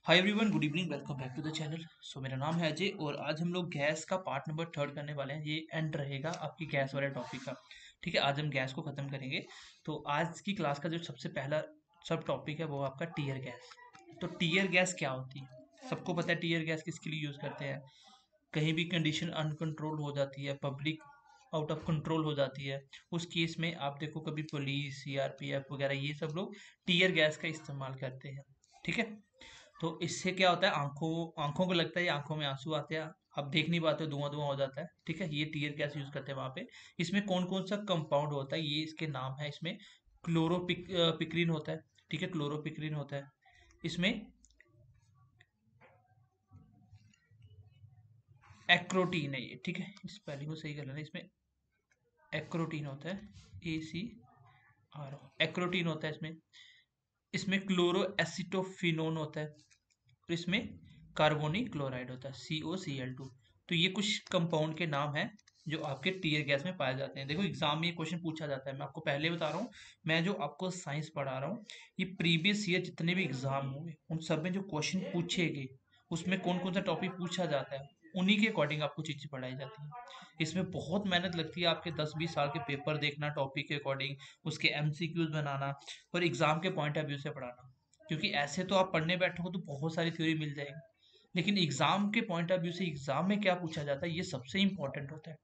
Hi everyone, good evening, welcome back to the channel. मेरा नाम है अजय और आज हम लोग गैस का पार्ट नंबर 3 करने वाले हैं। ये एंड रहेगा आपकी गैस वाले टॉपिक का। ठीक है, आज हम गैस को ख़त्म करेंगे। तो आज की क्लास का जो सबसे पहला सब टॉपिक है वो आपका टीयर गैस। तो टीयर गैस क्या होती है? सबको पता है टीयर गैस किसके लिए यूज़ करते हैं। कहीं भी कंडीशन अनकंट्रोल हो जाती है, पब्लिक आउट ऑफ कंट्रोल हो जाती है, उस केस में आप देखो कभी पुलिस, सीआरपीएफ वगैरह ये सब लोग टीयर गैस का इस्तेमाल करते हैं। ठीक है, तो इससे क्या होता है, आंखों आंखों को लगता है, आंखों में आंसू आते हैं, आप देख नहीं पाते, धुआं धुआं हो जाता है। ठीक है, ये टीयर गैस यूज करते हैं वहां पे। इसमें कौन कौन सा कंपाउंड होता है ये इसके नाम है। इसमें क्लोरोपिक्रीन होता है। ठीक है, क्लोरोपिक्रीन होता है इसमें। एक्रोटीन है ये। ठीक है, स्पेलिंग को सही कर लेना। इसमें एक्रोटीन होता है, एक्रोटीन होता है इसमें। इसमें क्लोरो एसिटोफिनोन होता है और इसमें कार्बोनिक क्लोराइड होता है, COCl2। तो ये कुछ कंपाउंड के नाम हैं जो आपके टीयर गैस में पाए जाते हैं। देखो एग्जाम में ये क्वेश्चन पूछा जाता है, मैं आपको पहले बता रहा हूँ। मैं जो आपको साइंस पढ़ा रहा हूँ, ये प्रीवियस ईयर जितने भी एग्जाम होंगे उन सब में जो क्वेश्चन पूछे गए उसमें कौन कौन सा टॉपिक पूछा जाता है, उन्हीं के अकॉर्डिंग आपको चीजें पढ़ाई जाती है। इसमें बहुत मेहनत लगती है, आपके 10-20 साल के पेपर देखना टॉपिक के अकॉर्डिंग, उसके MCQs बनाना और एग्जाम के पॉइंट ऑफ व्यू से पढ़ाना। क्योंकि ऐसे तो आप पढ़ने बैठो तो बहुत सारी थ्योरी मिल जाएगी, लेकिन एग्जाम के पॉइंट ऑफ व्यू से एग्जाम में क्या पूछा जाता है ये सबसे इंपॉर्टेंट होता है।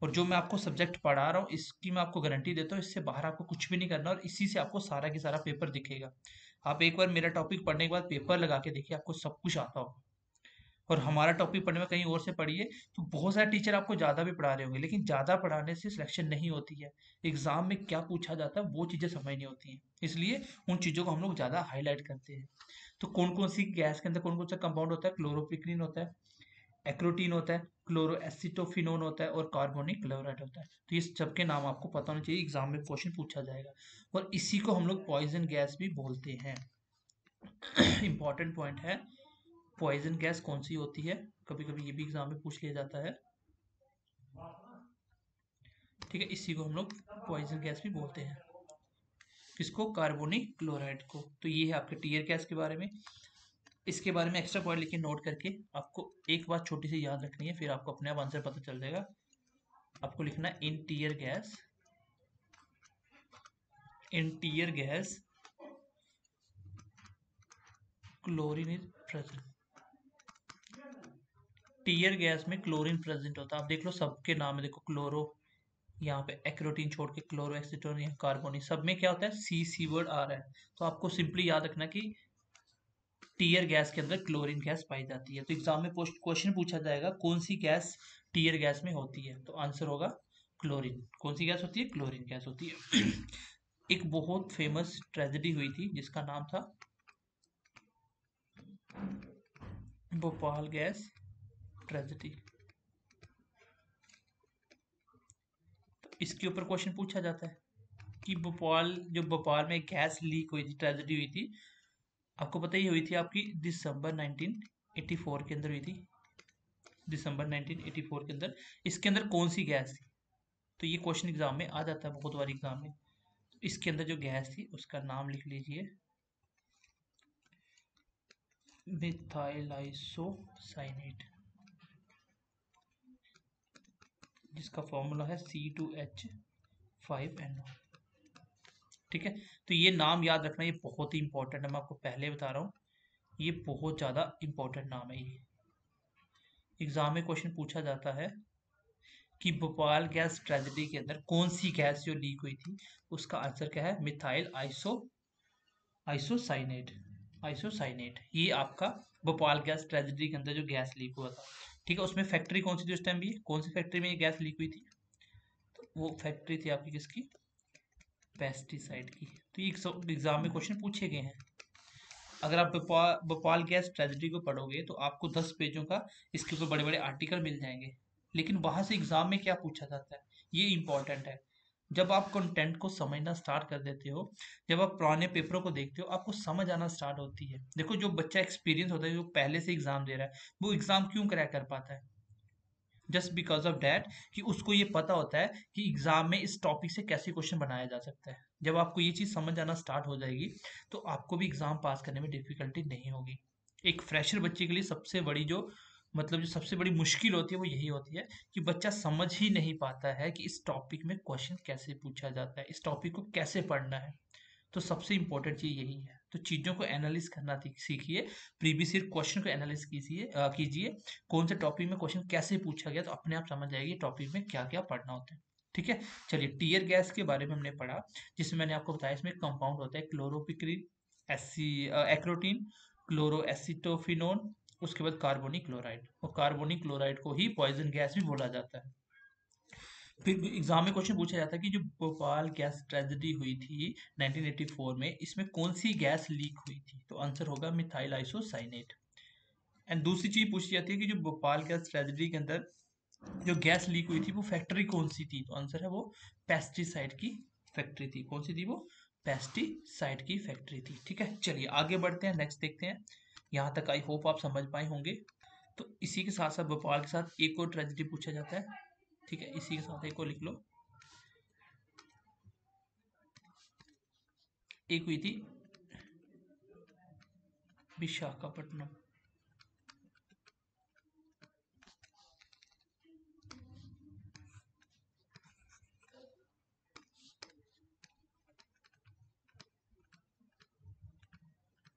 और जो मैं आपको सब्जेक्ट पढ़ा रहा हूँ इसकी मैं आपको गारंटी देता हूँ, इससे बाहर आपको कुछ भी नहीं करना और इसी से आपको सारा की सारा पेपर दिखेगा। आप एक बार मेरा टॉपिक पढ़ने के बाद पेपर लगा के देखिए, आपको सब कुछ आता होगा। और हमारा टॉपिक पढ़ने में कहीं और से पढ़िए तो बहुत सारे टीचर आपको ज़्यादा भी पढ़ा रहे होंगे, लेकिन ज़्यादा पढ़ाने से सिलेक्शन नहीं होती है। एग्जाम में क्या पूछा जाता है वो चीज़ें समझ नहीं होती हैं, इसलिए उन चीज़ों को हम लोग ज़्यादा हाईलाइट करते हैं। तो कौन कौन सी गैस के अंदर कौन कौन सा कंपाउंड होता है? क्लोरोपिक्रीन होता है, एक्रोटीन होता है, क्लोरोएसिटोफिनोन होता है और कार्बोनिक क्लोराइड होता है। तो ये सबके नाम आपको पता होना चाहिए, एग्जाम में क्वेश्चन पूछा जाएगा। और इसी को हम लोग पॉइजन गैस भी बोलते हैं। इंपॉर्टेंट पॉइंट है, पॉइजन गैस कौन सी होती है, कभी कभी ये भी एग्जाम में पूछ लिया जाता है। ठीक है, इसी को हम लोग पॉइजन गैस भी बोलते हैं। किसको? कार्बोनिक क्लोराइड को। तो ये है आपके टीयर गैस के बारे में। इसके बारे में एक्स्ट्रा पॉइंट लिख के नोट करके आपको एक बात छोटी सी याद रखनी है, फिर आपको अपने आप आंसर पता चल जाएगा। आपको लिखना है in tear gas chlorine is present. Tear gas में क्लोरीन प्रेजेंट होता है। आप देख लो सबके नाम है, देखो क्लोरो, यहाँ पे एक्रोटीन छोड़ के क्लोरो एक्सीटोन, यहाँ कार्बोनिक, सब में क्या होता है? सी वर्ड आ रहा है। तो आपको सिंपली याद रखना कि टीयर गैस के अंदर क्लोरीन गैस पाई जाती है। तो एग्जाम में क्वेश्चन पूछा जाएगा कौन सी गैस टीयर गैस में होती है, तो आंसर होगा क्लोरीन। कौन सी गैस होती है? क्लोरीन गैस होती है। एक बहुत फेमस ट्रेजेडी हुई थी जिसका नाम था भोपाल गैस ट्रेजेडी। इसके ऊपर क्वेश्चन पूछा जाता है कि भोपाल में गैस लीक हुई थी, ट्रेजेडी हुई थी, आपको पता ही हुई थी आपकी दिसंबर 1984 के अंदर हुई थी। दिसंबर 1984 के अंदर इसके अंदर कौन सी गैस थी? तो ये क्वेश्चन एग्जाम में आ जाता है बहुत बार एग्जाम में। तो इसके अंदर जो गैस थी उसका नाम लिख लीजिए, मिथाइल आइसोसाइनेट, जिसका फॉर्मूला है C2H5NO। ठीक है, तो ये नाम याद रखना, ये बहुत ही इंपॉर्टेंट है, मैं आपको पहले बता रहा हूँ, ये बहुत ज़्यादा इंपॉर्टेंट नाम है। ये एग्जाम में क्वेश्चन पूछा जाता है कि भोपाल गैस ट्रेजेडी के अंदर कौन सी गैस जो लीक हुई थी, उसका आंसर क्या है? Methyl isocyanate. आइसोसाइनेट ये आपका भोपाल गैस ट्रेजेडी के अंदर जो गैस लीक हुआ था। ठीक है, उसमें फैक्ट्री कौन सी थी उस टाइम भी? कौन सी फैक्ट्री में ये गैस लीक हुई थी? तो वो फैक्ट्री थी आपकी किसकी? पेस्टिसाइड की। तो ये एग्जाम में क्वेश्चन पूछे गए हैं। अगर आप भोपाल गैस ट्रेजेडी को पढ़ोगे तो आपको 10 पेजों का इसके ऊपर बड़े बड़े आर्टिकल मिल जाएंगे, लेकिन वहां से एग्जाम में क्या पूछा जाता है ये इंपॉर्टेंट है। जब आप कंटेंट को समझना स्टार्ट कर देते हो, जब आप पुराने पेपरों को देखते हो, आपको समझ आना स्टार्ट होती है। देखो जो बच्चा एक्सपीरियंस होता है, जो पहले से एग्जाम दे रहा है, वो एग्जाम क्यों क्रैक कर पाता है? जस्ट बिकॉज ऑफ डैट कि उसको ये पता होता है कि एग्जाम में इस टॉपिक से कैसे क्वेश्चन बनाया जा सकता है। जब आपको ये चीज़ समझ आना स्टार्ट हो जाएगी तो आपको भी एग्जाम पास करने में डिफिकल्टी नहीं होगी। एक फ्रेशर बच्चे के लिए सबसे बड़ी जो मतलब जो सबसे बड़ी मुश्किल होती है वो यही होती है कि बच्चा समझ ही नहीं पाता है कि इस टॉपिक में क्वेश्चन कैसे पूछा जाता है, इस टॉपिक को कैसे पढ़ना है। तो सबसे इंपॉर्टेंट चीज यही है, तो चीजों को एनालिस करना सीखिए, प्रीवियस ईयर क्वेश्चन को एनालिस कीजिए, कौन से टॉपिक में क्वेश्चन कैसे पूछा गया, तो अपने आप समझ जाएगी टॉपिक में क्या क्या पढ़ना होता है। ठीक है, चलिए टीयर गैस के बारे में हमने पढ़ा, जिसमें मैंने आपको बताया इसमें कंपाउंड होता है क्लोरोपिक्रिन, एसी एक्रोटीन, क्लोरो एसिटोफिनोन, उसके बाद कार्बोनिक क्लोराइड, और कार्बोनिक क्लोराइड को ही पॉइजन गैस भी बोला जाता है। फिर एग्जाम में क्वेश्चन पूछा जाता है कि जो भोपाल गैस ट्रेजेडी हुई थी 1984 में, इसमें कौन सी गैस लीक हुई थी, तो आंसर होगा मिथाइल आइसोसाइनेट। एंड दूसरी चीज पूछी जाती है कि जो भोपाल गैस ट्रेजेडी के अंदर जो गैस लीक हुई थी वो फैक्ट्री कौन सी थी, तो आंसर है वो पेस्टिसाइड की फैक्ट्री थी। कौन सी थी वो? पेस्टिसाइड की फैक्ट्री थी। ठीक है, चलिए आगे बढ़ते हैं, नेक्स्ट देखते हैं। यहाँ तक आई होप आप समझ पाए होंगे। तो इसी के साथ साथ भोपाल के साथ एक और ट्रेजेडी पूछा जाता है। ठीक है, इसी के साथ एक और लिख लो। एक हुई थी विशाखापट्टनम।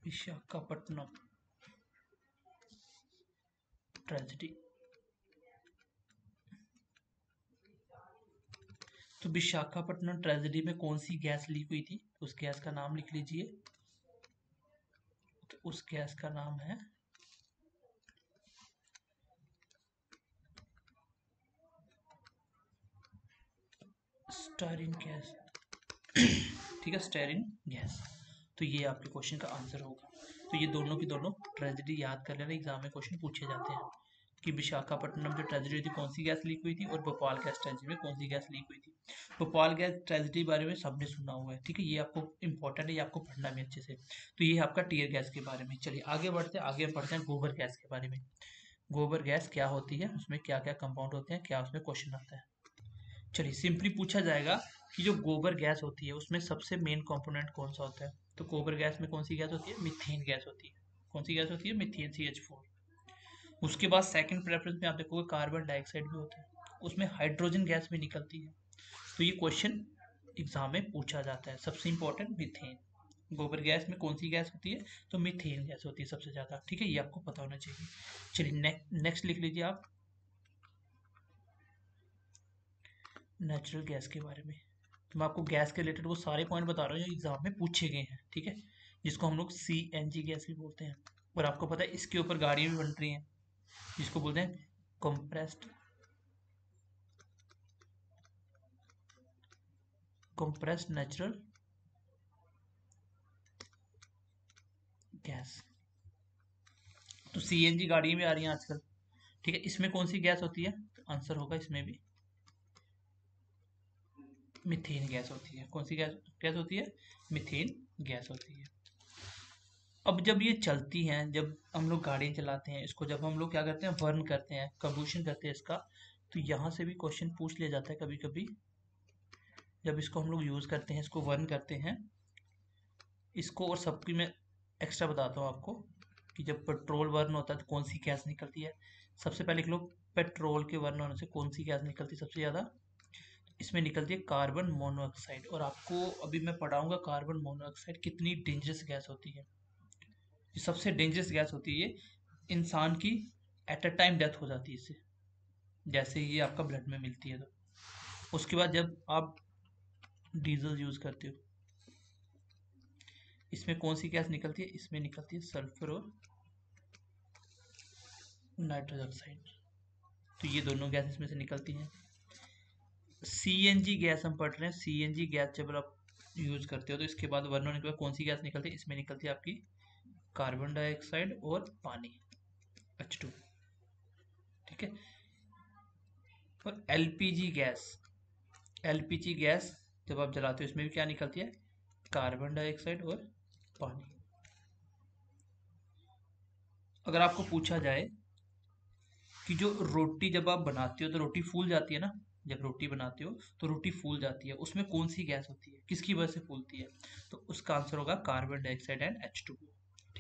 विशाखापट्टनम ट्रेजेडी। तो विशाखापट्टनम ट्रेजेडी में कौन सी गैस लीक हुई थी, उस गैस का नाम लिख लीजिए। तो उस गैस का नाम है स्टायरीन गैस। ठीक है, स्टेरिन गैस। तो ये आपके क्वेश्चन का आंसर होगा। तो ये दोनों की दोनों ट्रेजेडी याद कर लेना, एग्जाम में क्वेश्चन पूछे जाते हैं कि विशाखापट्टनम जो ट्रेजेडी थी कौन सी गैस लीक हुई थी, और भोपाल गैस ट्रेजेडी में कौन सी गैस लीक हुई थी। भोपाल गैस ट्रेजेडी बारे में सबने सुना हुआ है, ठीक है, ये आपको इंपॉर्टेंट है, ये आपको पढ़ना भी अच्छे से। तो ये आपका टीयर गैस के बारे में। चलिए आगे बढ़ते हैं, आगे पढ़ते हैं गोबर गैस के बारे में। गोबर गैस क्या होती है, उसमें क्या क्या कंपाउंड होते हैं, क्या उसमें क्वेश्चन आता है। चलिए सिंपली पूछा जाएगा कि जो गोबर गैस होती है उसमें सबसे मेन कंपोनेंट कौन सा होता है, तो गोबर गैस में कौन सी गैस होती है? मीथेन गैस होती है। कौन सी गैस होती है? Methane CH4। उसके बाद सेकंड प्रेफरेंस में आप देखोगे कार्बन डाइऑक्साइड भी होता है, उसमें हाइड्रोजन गैस भी निकलती है। तो ये क्वेश्चन एग्जाम में पूछा जाता है। सबसे इंपॉर्टेंट मीथेन, गोबर गैस में कौन सी गैस होती है, तो मीथेन गैस होती है सबसे ज्यादा। ठीक है, ये आपको पता होना चाहिए। चलिए नेक्स्ट लिख लीजिए आप, नेचुरल गैस के बारे में। तो मैं आपको गैस के रिलेटेड वो सारे पॉइंट बता रहा हूँ जो एग्जाम में पूछे गए हैं, ठीक है, जिसको हम लोग CNG गैस भी बोलते हैं। और आपको पता है इसके ऊपर गाड़ियाँ भी बन रही हैं, जिसको बोलते हैं कंप्रेस्ड नेचुरल गैस। तो CNG गाड़ियाँ भी आ रही हैं आजकल। ठीक है, इसमें कौन सी गैस होती है, तो आंसर होगा इसमें भी मीथेन गैस होती है। कौन सी गैस गैस होती है? मीथेन गैस होती है। अब जब ये चलती हैं, जब हम लोग गाड़ी चलाते हैं इसको, जब हम लोग क्या करते हैं, बर्न करते हैं, कंबूशन करते हैं इसका, तो यहाँ से भी क्वेश्चन पूछ लिया जाता है कभी कभी। जब इसको हम लोग यूज़ करते हैं, इसको बर्न करते हैं इसको, और सबकी मैं एक्स्ट्रा बताता हूँ आपको कि जब पेट्रोल बर्न होता है तो कौन सी गैस निकलती है। सबसे पहले लिख लो, पेट्रोल के बर्न होने से कौन सी गैस निकलती है सबसे ज़्यादा? इसमें निकलती है कार्बन मोनोऑक्साइड। और आपको अभी मैं पढ़ाऊंगा कार्बन मोनोऑक्साइड कितनी डेंजरस गैस होती है। ये सबसे डेंजरस गैस होती है, इंसान की एट अ टाइम डेथ हो जाती है इससे, जैसे ये आपका ब्लड में मिलती है तो। उसके बाद जब आप डीजल यूज करते हो, इसमें कौन सी गैस निकलती है? इसमें निकलती है सल्फर और नाइट्रोजन ऑक्साइड। तो ये दोनों गैस इसमें से निकलती हैं। CNG गैस हम पढ़ रहे हैं, CNG गैस जब आप यूज करते हो तो इसके बाद वर्णन के बाद कौन सी गैस निकलती है? इसमें निकलती है आपकी कार्बन डाइऑक्साइड और पानी, H2। ठीक है, और LPG गैस जब आप जलाते हो इसमें भी क्या निकलती है? कार्बन डाइऑक्साइड और पानी। अगर आपको पूछा जाए कि जो रोटी जब आप बनाते हो तो रोटी फूल जाती है ना, जब रोटी बनाते हो तो रोटी फूल जाती है, उसमें कौन सी गैस होती है, किसकी वजह से फूलती है? तो उसका आंसर होगा कार्बन डाइऑक्साइड एंड H2O।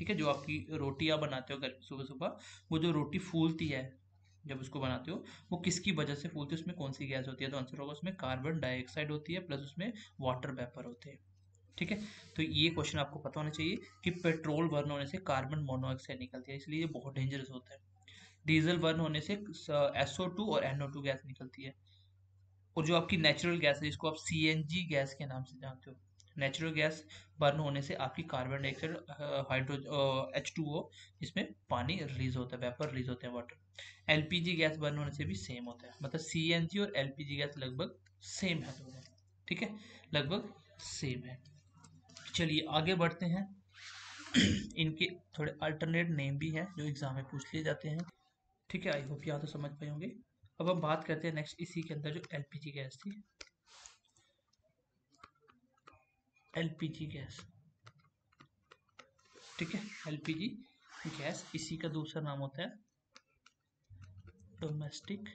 ठीक है, जो आपकी रोटी आप बनाते हो घर पे सुबह सुबह, वो जो रोटी फूलती है जब उसको बनाते हो, वो किसकी वजह से फूलती है, उसमें कौन सी गैस होती है? तो आंसर होगा उसमें कार्बन डाइऑक्साइड होती है, प्लस उसमें वाटर वेपर होते हैं। ठीक है, तो ये क्वेश्चन आपको पता होना चाहिए कि पेट्रोल बर्न होने से कार्बन मोनोऑक्साइड निकलती है, इसलिए ये बहुत डेंजरस होता है। डीजल बर्न होने से SO2 और NO2 गैस निकलती है। और जो आपकी नेचुरल गैस है, जिसको आप CNG गैस के नाम से जानते हो, नेचुरल गैस बर्न होने से आपकी कार्बन डाइऑक्साइड, हाइड्रो H2O, इसमें पानी रिलीज होता है, वेपर रिलीज होते हैं, वाटर। LPG गैस बर्न होने से भी सेम होता है, मतलब CNG और LPG गैस लगभग सेम है दोनों। ठीक है, लगभग सेम है। चलिए आगे बढ़ते हैं। इनके थोड़े अल्टरनेट नेम भी हैं जो एग्जाम में पूछ लिए जाते हैं। ठीक है, आई होप यहाँ तो समझ पाए होंगे। अब हम बात करते हैं नेक्स्ट इसी के अंदर जो LPG गैस थी। LPG गैस, ठीक है, LPG गैस, इसी का दूसरा नाम होता है डोमेस्टिक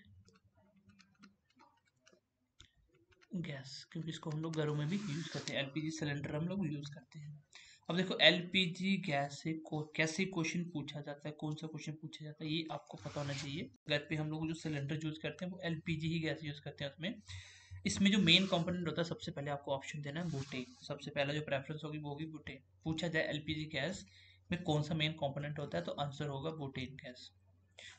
गैस, क्योंकि इसको हम लोग घरों में भी यूज करते हैं, LPG सिलेंडर हम लोग यूज करते हैं। अब देखो LPG गैस से कैसे क्वेश्चन पूछा जाता है, कौन सा क्वेश्चन पूछा जाता है, ये आपको पता होना चाहिए। घर पे हम लोग जो सिलेंडर यूज करते हैं वो LPG ही गैस यूज करते हैं उसमें। इसमें जो मेन कंपोनेंट होता है, सबसे पहले आपको ऑप्शन देना है बुटेन, सबसे पहला जो प्रेफरेंस होगी वो होगी बुटेन। पूछा जाए LPG गैस में कौन सा मेन कंपोनेंट होता है, तो आंसर होगा बुटेन गैस।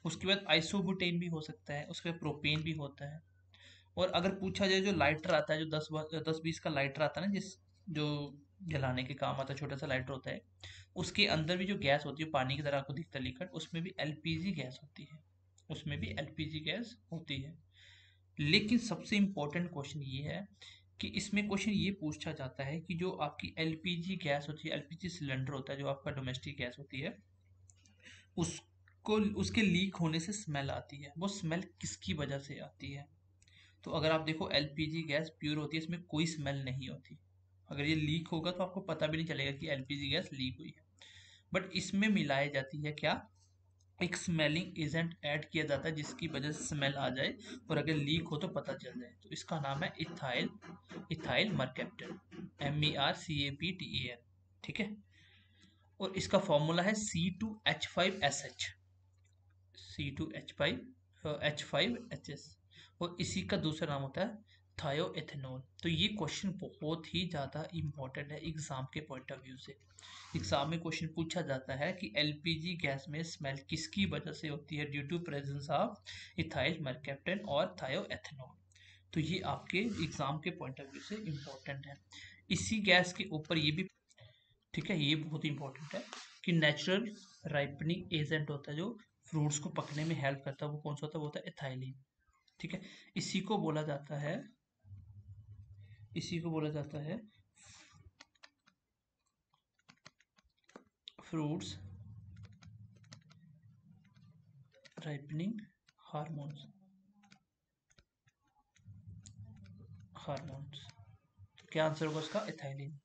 उसके बाद आइसोबुटेन भी हो सकता है, उसके बाद प्रोपेन भी होता है। और अगर पूछा जाए जो लाइटर आता है, जो 10-20 का लाइटर आता है ना, जिस जो जलाने के काम आता है, छोटा सा लाइटर होता है, उसके अंदर भी जो गैस होती है पानी की तरह आपको दिखता है लिक्विड, उसमें भी LPG गैस होती है, उसमें भी LPG गैस होती है। लेकिन सबसे इम्पोर्टेंट क्वेश्चन ये है कि इसमें क्वेश्चन ये पूछा जाता है कि जो आपकी LPG गैस होती है, LPG सिलेंडर होता है, जो आपका डोमेस्टिक गैस होती है, उसको उसके लीक होने से स्मेल आती है, वो स्मेल किसकी वजह से आती है? तो अगर आप देखो LPG गैस प्योर होती है, इसमें कोई स्मेल नहीं होती। अगर ये लीक होगा तो आपको पता भी नहीं चलेगा कि LPG गैस लीक हुई है। बट इसमें मिलाई जाती है क्या, एक स्मेलिंग एजेंट ऐड किया जाता है जिसकी वजह से स्मेल आ जाए, और अगर लीक हो तो पता चल जाए। तो इसका नाम है इथाइल, इथाइल मरकैप्टन, MERCAPTAN। ठीक है, और इसका फॉर्मूला है C2H5SH, C2H5HS, और इसी का दूसरा नाम होता है थायोएथेनॉल। तो ये क्वेश्चन बहुत ही ज़्यादा इंपॉर्टेंट है एग्जाम के पॉइंट ऑफ व्यू से। एग्जाम में क्वेश्चन पूछा जाता है कि LPG गैस में स्मेल किसकी वजह से होती है, due to presence of ethyl mercaptan और थायोएथेनॉल। तो ये आपके एग्जाम के पॉइंट ऑफ व्यू से इम्पोर्टेंट है। इसी गैस के ऊपर ये भी, ठीक है, ये बहुत इंपॉर्टेंट है कि नेचुरल राइपनिंग एजेंट होता है जो फ्रूट्स को पकने में हेल्प करता है, वो कौन सा होता है? वो होता है एथाइलिन। ठीक है, इसी को बोला जाता है, इसी को बोला जाता है फ्रूट्स राइपनिंग हार्मोन्स, हार्मोन्स। तो क्या आंसर होगा उसका? एथाइलिन।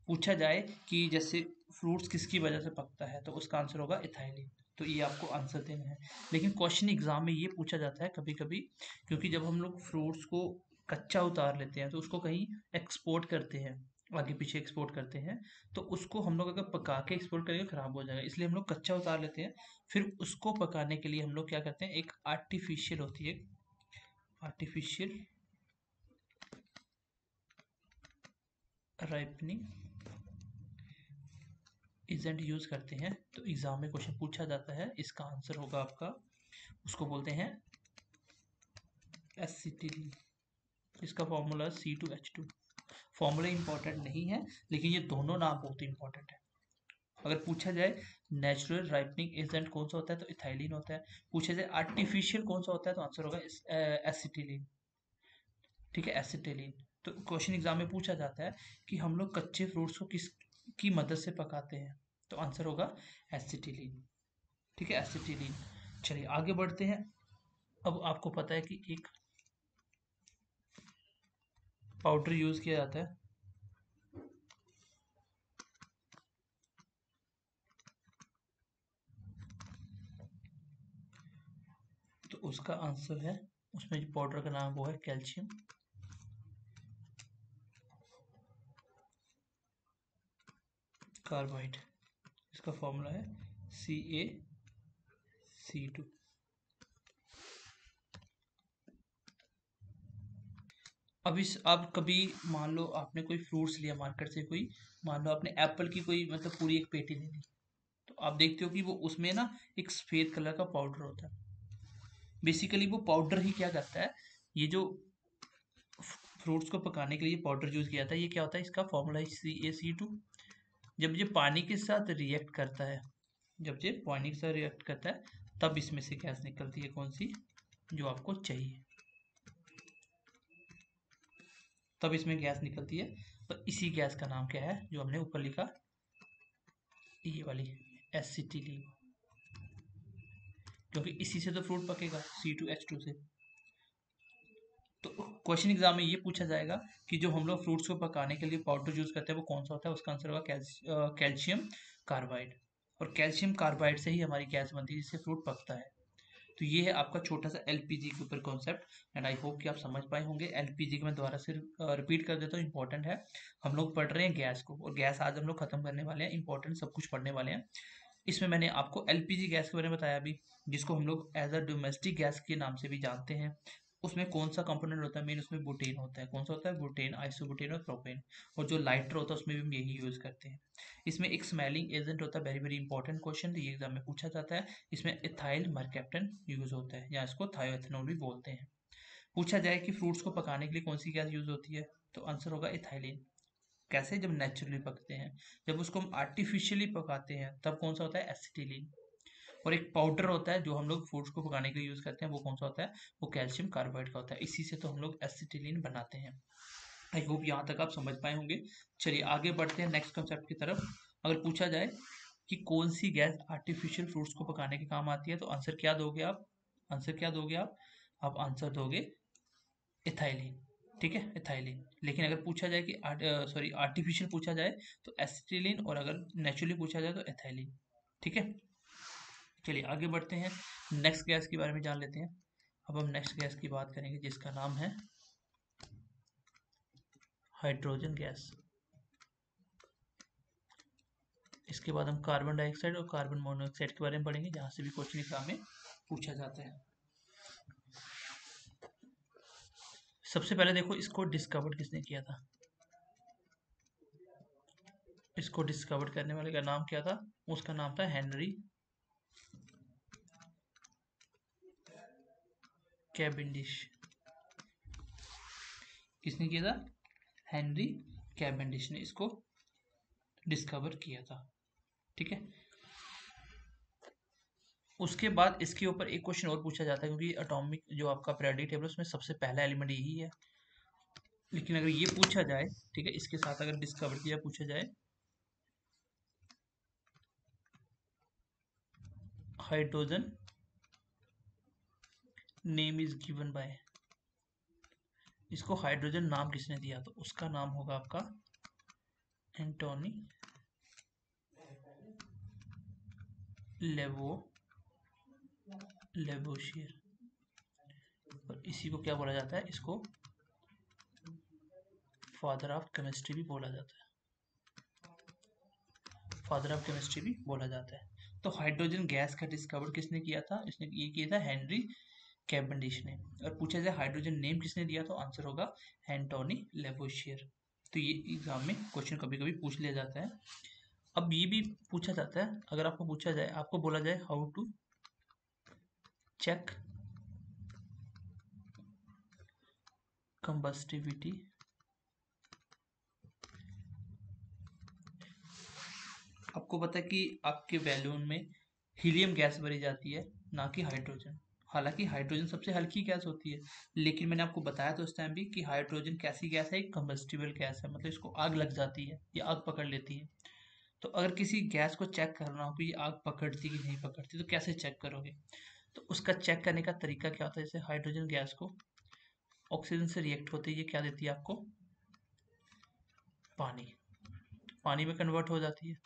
पूछा जाए कि जैसे फ्रूट्स किसकी वजह से पकता है, तो उसका आंसर होगा एथाइलिन। तो ये आपको आंसर देना है। लेकिन क्वेश्चन एग्जाम में ये पूछा जाता है कभी कभी, क्योंकि जब हम लोग फ्रूट्स को कच्चा उतार लेते हैं तो उसको कहीं एक्सपोर्ट करते हैं, आगे पीछे एक्सपोर्ट करते हैं, तो उसको हम लोग अगर पका के एक्सपोर्ट करेंगे खराब हो जाएगा, इसलिए हम लोग कच्चा उतार लेते हैं। फिर उसको पकाने के लिए हम लोग क्या करते हैं, एक आर्टिफिशियल होती है, आर्टिफिशियल राइपनिंग एजेंट यूज करते हैं। तो एग्जाम में क्वेश्चन पूछा जाता है, इसका आंसर होगा आपका, उसको बोलते हैं एसिटिलीन, इसका फॉर्मूला C2H2। फॉर्मूला इंपॉर्टेंट नहीं है, लेकिन ये दोनों नाम बहुत इंपॉर्टेंट है। अगर पूछा जाए नेचुरल राइपनिंग एजेंट कौन सा होता है, तो इथाइलिन होता है। पूछा जाए आर्टिफिशियल कौन सा होता है, तो आंसर होगा एसिटिलीन। ठीक है, एसिटिलीन। तो क्वेश्चन एग्जाम में पूछा जाता है कि हम लोग कच्चे फ्रूट्स को किस की मदद से पकाते हैं, तो आंसर होगा एसिटिलीन। ठीक है, एसिटिलीन। चलिए आगे बढ़ते हैं। अब आपको पता है कि एक पाउडर यूज किया जाता है, तो उसका आंसर है, उसमें जो पाउडर का नाम वो है कैल्शियम कार्बाइड, इसका फॉर्मूला है CaC2। अब कभी मान लो आपने कोई फ्रूट्स लिया मार्केट से, कोई मान लो आपने एप्पल की कोई मतलब पूरी एक पेटी ले ली, तो आप देखते हो कि वो उसमें ना एक सफेद कलर का पाउडर होता है। बेसिकली वो पाउडर ही क्या करता है, ये जो फ्रूट्स को पकाने के लिए पाउडर यूज किया था, ये क्या होता है, इसका फॉर्मूला है CaC2। जब ये पानी के साथ रिएक्ट करता है, जब ये पानी के साथ रिएक्ट करता है, तब इसमें से गैस निकलती है, कौन सी, जो आपको चाहिए, तब इसमें गैस निकलती है। तो इसी गैस का नाम क्या है, जो हमने ऊपर लिखा, ये वाली एसिटिलीन, क्योंकि इसी से तो फ्रूट पकेगा, C2H2 से। तो क्वेश्चन एग्जाम में ये पूछा जाएगा कि जो हम लोग फ्रूट्स को पकाने के लिए पाउडर यूज करते हैं वो कौन सा होता है, उसका आंसर होगा कैल्शियम कार्बाइड। और कैल्शियम कार्बाइड से ही हमारी गैस बनती है, जिससे फ्रूट पकता है। तो ये है आपका छोटा सा एलपीजी के ऊपर कॉन्सेप्ट, एंड आई होप कि आप समझ पाए होंगे। एलपीजी को मैं दोबारा से रिपीट कर देता हूँ, इंपॉर्टेंट है। हम लोग पढ़ रहे हैं गैस को, और गैस आज हम लोग खत्म करने वाले हैं, इंपॉर्टेंट सब कुछ पढ़ने वाले हैं। इसमें मैंने आपको एलपीजी गैस के बारे में बताया अभी, जिसको हम लोग एज अ डोमेस्टिक गैस के नाम से भी जानते हैं। उसमें कौन सा कंपोनेंट होता है मेन, उसमें बुटेन होता है। कौन सा होता है, बुटेन, आइसोबुटेन और प्रोपेन। और जो लाइटर होता है उसमें भी हम यही यूज करते हैं। इसमें एक स्मेलिंग एजेंट होता है, वेरी वेरी इंपॉर्टेंट क्वेश्चन, ये एग्जाम में पूछा जाता है। इसमें इथाइल मरकैप्टन यूज होता है, या इसको थायोएथेनॉल भी बोलते हैं। पूछा जाए कि फ्रूट्स को पकाने के लिए कौन सी गैस यूज होती है, तो आंसर होगा इथाइलिन। कैसे, जब नेचुरली पकते हैं। जब उसको हम आर्टिफिशियली पकाते हैं तब कौन सा होता है, एसिटिलीन। और एक पाउडर होता है जो हम लोग फ्रूट्स को पकाने के लिए यूज करते हैं, वो कौन सा होता है, वो कैल्शियम कार्बाइड का होता है। इसी से तो हम लोग एसिटिलीन बनाते हैं। आई होप यहाँ तक आप समझ पाए होंगे। चलिए आगे बढ़ते हैं नेक्स्ट कंसेप्ट की तरफ। अगर पूछा जाए कि कौन सी गैस आर्टिफिशियल फ्रूट्स को पकाने के काम आती है, तो आंसर क्या दोगे आप, आंसर क्या दोगे आप आंसर दोगे इथाइलिन। ठीक है, इथाइलिन। लेकिन अगर पूछा जाए कि आर्टिफिशियल पूछा जाए तो एसिटिलीन, और अगर नेचुरली पूछा जाए तो इथाइलिन। ठीक है, चलिए आगे बढ़ते हैं, नेक्स्ट गैस के बारे में जान लेते हैं। अब हम नेक्स्ट गैस की बात करेंगे, जिसका नाम है हाइड्रोजन गैस। इसके बाद हम कार्बन डाइऑक्साइड और कार्बन मोनोऑक्साइड के बारे में पढ़ेंगे, जहां से भी क्वेश्चन एग्जाम में पूछा जाता है। सबसे पहले देखो, इसको डिस्कवर किसने किया था। इसको डिस्कवर करने वाले का नाम क्या था, उसका नाम था हेनरी कैवेंडिश। किसने किया था, हेनरी कैवेंडिश ने इसको डिस्कवर किया था। ठीक है, उसके बाद इसके ऊपर एक क्वेश्चन और पूछा जाता है, क्योंकि एटॉमिक जो आपका पीरियोडिक टेबल उसमें सबसे पहला एलिमेंट यही है। लेकिन अगर ये पूछा जाए, ठीक है, इसके साथ अगर डिस्कवर किया पूछा जाए, hydrogen name is given by, इसको हाइड्रोजन नाम किसने दिया, तो उसका नाम होगा आपका एंटोनी लेवोशियर। और इसी को क्या बोला जाता है, इसको फादर ऑफ केमिस्ट्री भी बोला जाता है, फादर ऑफ केमिस्ट्री भी बोला जाता है। तो हाइड्रोजन गैस का डिस्कवर किसने किया था, इसने ये किया था हेनरी कैवेंडिश ने। और पूछा जाए हाइड्रोजन नेम किसने दिया, तो आंसर होगा एंटोनी लेवोशियर। तो ये एग्जाम में क्वेश्चन कभी कभी पूछ लिया जाता है। अब ये भी पूछा जाता है, अगर आपको पूछा जाए, आपको बोला जाए हाउ टू चेक कंबस्टिविटी आपको पता है कि आपके बैलून में हीलियम गैस भरी जाती है, ना कि हाइड्रोजन। हालांकि हाइड्रोजन सबसे हल्की गैस होती है, लेकिन मैंने आपको बताया तो उस टाइम भी कि हाइड्रोजन कैसी गैस है, एक कंबस्टिबल गैस है, मतलब इसको आग लग जाती है, ये आग पकड़ लेती है। तो अगर किसी गैस को चेक करना हो कि ये आग पकड़ती कि नहीं पकड़ती, तो कैसे चेक करोगे, तो उसका चेक करने का तरीका क्या होता है, जैसे हाइड्रोजन गैस को ऑक्सीजन से रिएक्ट होते ही ये क्या देती है आपको, पानी, पानी में कन्वर्ट हो जाती है।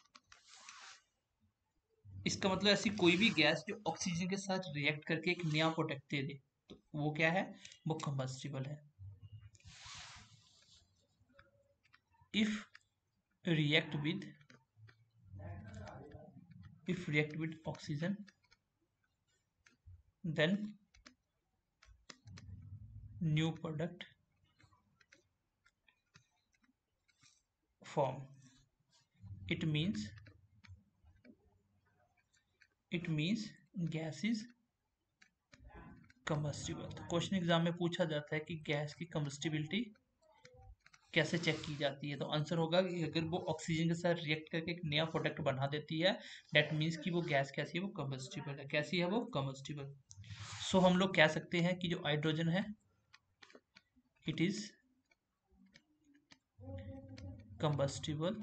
इसका मतलब ऐसी कोई भी गैस जो ऑक्सीजन के साथ रिएक्ट करके एक नया प्रोडक्ट दे दे, तो वो क्या है, वो कंबस्टिबल है। If react with if react with oxygen then new product form. it means gas is combustible. तो क्वेश्चन एग्जाम में पूछा जाता है कि गैस की कंबस्टिबिलिटी कैसे चेक की जाती है, तो आंसर होगा कि अगर वो ऑक्सीजन के साथ रिएक्ट करके एक नया प्रोडक्ट बना देती है, दैट मीन्स कि वो गैस कैसी है, वो कंबस्टिबल है। कैसी है वो? कंबस्टिबल। सो हम लोग कह सकते हैं कि जो हाइड्रोजन है इट इज कंबस्टिबल